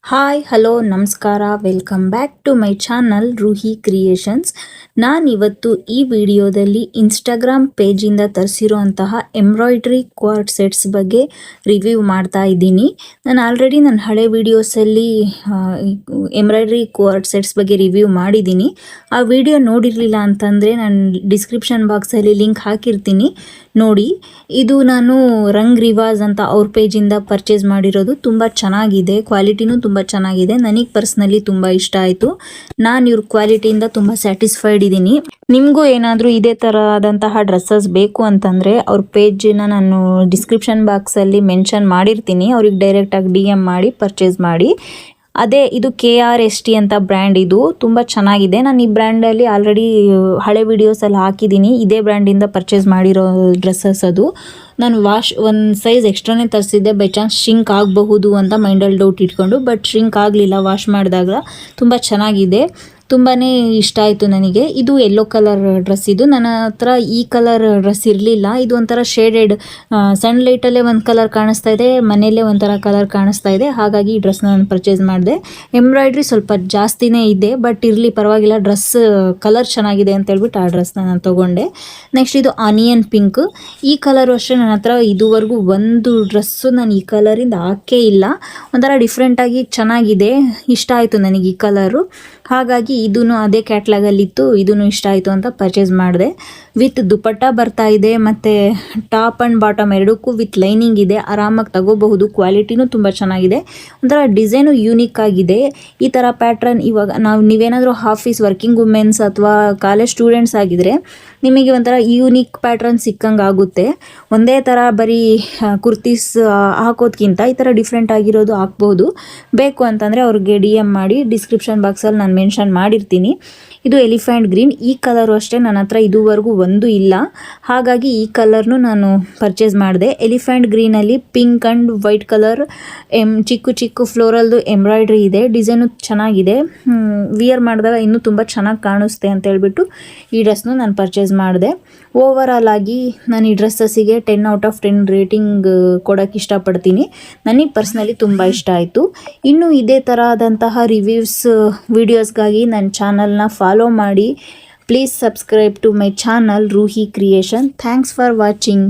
Hi hello ನಮಸ್ಕಾರ welcome back to my channel Roohi creations. ನಾನಿವತ್ತು ಈ ವಿಡಿಯೋದಲ್ಲಿ ಇನ್ಸ್ಟಾಗ್ರಾಮ್ ಪೇಜಿಂದ ತರಿಸಿರುವಂತಹ ಎಂಬ್ರಾಯ್ಡ್ರಿ ಕ್ವಾರ್ಡ್ ಸೆಟ್ಸ್ ಬಗ್ಗೆ ರಿವ್ಯೂ ಮಾಡ್ತಾ ಇದ್ದೀನಿ. ನಾನು ಆಲ್ರೆಡಿ ನನ್ನ ಹಳೆ ವಿಡಿಯೋಸಲ್ಲಿ ಎಂಬ್ರಾಯ್ಡ್ರಿ ಕ್ವಾರ್ಡ್ ಸೆಟ್ಸ್ ಬಗ್ಗೆ ರಿವ್ಯೂ ಮಾಡಿದ್ದೀನಿ. ಆ ವಿಡಿಯೋ ನೋಡಿರಲಿಲ್ಲ ಅಂತಂದರೆ ನಾನು ಡಿಸ್ಕ್ರಿಪ್ಷನ್ ಬಾಕ್ಸಲ್ಲಿ ಲಿಂಕ್ ಹಾಕಿರ್ತೀನಿ, ನೋಡಿ. ಇದು ನಾನು ರಂಗ್ ರಿವಾಜ್ ಅಂತ ಅವ್ರ ಪೇಜಿಂದ ಪರ್ಚೇಸ್ ಮಾಡಿರೋದು. ತುಂಬ ಚೆನ್ನಾಗಿದೆ, ಕ್ವಾಲಿಟಿನೂ ತುಂಬ ಚೆನ್ನಾಗಿದೆ. ನನಗೆ ಪರ್ಸ್ನಲಿ ತುಂಬ ಇಷ್ಟ ಆಯಿತು. ನಾನು ಇವ್ರ ಕ್ವಾಲಿಟಿಯಿಂದ ತುಂಬ ಸ್ಯಾಟಿಸ್ಫೈಡ್ ಇದ್ದೀನಿ. ನಿಮಗೂ ಏನಾದರೂ ಇದೇ ಥರದಂತಹ ಡ್ರೆಸ್ಸಸ್ ಬೇಕು ಅಂತಂದರೆ ಅವ್ರ ಪೇಜನ್ನ ನಾನು ಡಿಸ್ಕ್ರಿಪ್ಷನ್ ಬಾಕ್ಸಲ್ಲಿ ಮೆನ್ಷನ್ ಮಾಡಿರ್ತೀನಿ. ಅವ್ರಿಗೆ ಡೈರೆಕ್ಟಾಗಿ DM ಮಾಡಿ ಪರ್ಚೇಸ್ ಮಾಡಿ. ಅದೇ ಇದು KRST ಅಂತ ಬ್ರ್ಯಾಂಡ್. ಇದು ತುಂಬ ಚೆನ್ನಾಗಿದೆ. ನಾನು ಈ ಬ್ರ್ಯಾಂಡಲ್ಲಿ ಆಲ್ರೆಡಿ ಹಳೆ ವಿಡಿಯೋಸಲ್ಲಿ ಹಾಕಿದ್ದೀನಿ. ಇದೇ ಬ್ರ್ಯಾಂಡಿಂದ ಪರ್ಚೇಸ್ ಮಾಡಿರೋ ಡ್ರೆಸ್ಸಸ್ ಅದು. ನಾನು ಒಂದು ಸೈಜ್ ಎಕ್ಸ್ಟ್ರಾನೇ ತರಿಸಿದ್ದೆ, ಬೈ ಚಾನ್ಸ್ ಶಿಂಕ್ ಆಗಬಹುದು ಅಂತ ಮೈಂಡಲ್ಲಿ ಡೌಟ್ ಇಟ್ಕೊಂಡು. ಬಟ್ ಶಿಂಕ್ ಆಗಲಿಲ್ಲ ವಾಶ್ ಮಾಡಿದಾಗ. ತುಂಬ ಚೆನ್ನಾಗಿದೆ, ತುಂಬಾ ಇಷ್ಟ ಆಯಿತು ನನಗೆ. ಇದು ಯೆಲ್ಲೋ ಕಲರ್ ಡ್ರೆಸ್. ಇದು ನನ್ನ ಹತ್ರ ಈ ಕಲರ್ ಡ್ರೆಸ್ ಇರಲಿಲ್ಲ. ಇದು ಒಂಥರ ಶೇಡೆಡ್, ಸನ್ಲೈಟಲ್ಲೇ ಒಂದು ಕಲರ್ ಕಾಣಿಸ್ತಾ ಇದೆ, ಮನೆಯಲ್ಲೇ ಒಂಥರ ಕಲರ್ ಕಾಣಿಸ್ತಾ ಇದೆ. ಹಾಗಾಗಿ ಈ ಡ್ರೆಸ್ನ ನಾನು ಪರ್ಚೇಸ್ ಮಾಡಿದೆ. ಎಂಬ್ರಾಯ್ಡ್ರಿ ಸ್ವಲ್ಪ ಜಾಸ್ತಿನೇ ಇದೆ, ಬಟ್ ಇರಲಿ ಪರವಾಗಿಲ್ಲ, ಡ್ರೆಸ್ ಕಲರ್ ಚೆನ್ನಾಗಿದೆ ಅಂತ ಹೇಳ್ಬಿಟ್ಟು ಆ ಡ್ರೆಸ್ನ ನಾನು ತೊಗೊಂಡೆ. ನೆಕ್ಸ್ಟ್ ಇದು ಆನಿಯನ್ ಪಿಂಕ್. ಈ ಕಲರು ಅಷ್ಟೇ ನನ್ನ ಹತ್ರ ಇದುವರೆಗೂ ಒಂದು ಡ್ರೆಸ್ಸು ನಾನು ಈ ಕಲರಿಂದ ಹಾಕೇ ಇಲ್ಲ. ಒಂಥರ ಡಿಫ್ರೆಂಟಾಗಿ ಚೆನ್ನಾಗಿದೆ, ಇಷ್ಟ ಆಯಿತು ನನಗೆ ಈ ಕಲರು. ಹಾಗಾಗಿ ಇದೂ ಅದೇ ಕ್ಯಾಟ್ಲಾಗಲ್ಲಿತ್ತು, ಇದೂ ಇಷ್ಟ ಆಯಿತು ಅಂತ ಪರ್ಚೇಸ್ ಮಾಡಿದೆ. ವಿತ್ ದುಪಟ್ಟ ಬರ್ತಾ ಇದೆ, ಮತ್ತು ಟಾಪ್ ಆ್ಯಂಡ್ ಬಾಟಮ್ ಎರಡಕ್ಕೂ ವಿತ್ ಲೈನಿಂಗ್ ಇದೆ. ಆರಾಮಾಗಿ ತಗೋಬಹುದು. ಕ್ವಾಲಿಟಿನೂ ತುಂಬ ಚೆನ್ನಾಗಿದೆ. ಒಂಥರ ಡಿಸೈನು ಯೂನಿಕ್ ಆಗಿದೆ. ಈ ಥರ ಪ್ಯಾಟ್ರನ್ ಇವಾಗ ನೀವೇನಾದರೂ ಆಫೀಸ್ ವರ್ಕಿಂಗ್ ವುಮೆನ್ಸ್ ಅಥವಾ ಕಾಲೇಜ್ ಸ್ಟೂಡೆಂಟ್ಸ್ ಆಗಿದ್ದರೆ ನಿಮಗೆ ಒಂಥರ ಯೂನಿಕ್ ಪ್ಯಾಟ್ರನ್ ಸಿಕ್ಕಂಗೆ ಆಗುತ್ತೆ. ಒಂದೇ ಥರ ಬರೀ ಕುರ್ತೀಸ್ ಹಾಕೋದ್ಕಿಂತ ಈ ಥರ ಡಿಫ್ರೆಂಟ್ ಆಗಿರೋದು ಹಾಕ್ಬೋದು. ಬೇಕು ಅಂತಂದರೆ ಅವ್ರಿಗೆ DM ಮಾಡಿ ಡಿಸ್ಕ್ರಿಪ್ಷನ್ ಬಾಕ್ಸಲ್ಲಿ ನಾನು ಮೆನ್ಷನ್ ಮಾಡಿರ್ತೀನಿ. ಇದು ಎಲಿಫೆಂಟ್ ಗ್ರೀನ್. ಈ ಕಲರು ಅಷ್ಟೇ ನನ್ನ ಹತ್ರ ಇದುವರೆಗೂ ಒಂದು ಇಲ್ಲ, ಹಾಗಾಗಿ ಈ ಕಲರ್ನು ನಾನು ಪರ್ಚೇಸ್ ಮಾಡಿದೆ. ಎಲಿಫೆಂಟ್ ಗ್ರೀನಲ್ಲಿ ಪಿಂಕ್ ಆ್ಯಂಡ್ ವೈಟ್ ಕಲರ್ ಚಿಕ್ಕ ಚಿಕ್ಕ ಫ್ಲೋರಲ್ದು ಎಂಬ್ರಾಯ್ಡ್ರಿ ಇದೆ. ಡಿಸೈನು ಚೆನ್ನಾಗಿದೆ. ವಿಯರ್ ಮಾಡಿದಾಗ ಇನ್ನೂ ತುಂಬ ಚೆನ್ನಾಗಿ ಕಾಣಿಸುತ್ತೆ ಅಂತ ಹೇಳ್ಬಿಟ್ಟು ಈ ಡ್ರೆಸ್ನು ನಾನು ಪರ್ಚೇಸ್ ಮಾಡಿದೆ. ಓವರಾಲ್ ಆಗಿ ನಾನು ಈ ಡ್ರೆಸ್ಸಸ್ಸಿಗೆ 10/10 ರೇಟಿಂಗ್ ಕೊಡೋಕ್ಕೆ ಇಷ್ಟಪಡ್ತೀನಿ. ನನಗೆ ಪರ್ಸ್ನಲಿ ತುಂಬ ಇಷ್ಟ ಆಯಿತು. ಇನ್ನು ಇದೇ ಥರದಂತಹ ರಿವ್ಯೂಸ್ ವಿಡಿಯೋಸ್ಗಾಗಿ ನನ್ನ ಚಾನಲ್ನ ಫಾಲೋ ಮಾಡಿ. Please subscribe to my channel Roohi creation. Thanks for watching.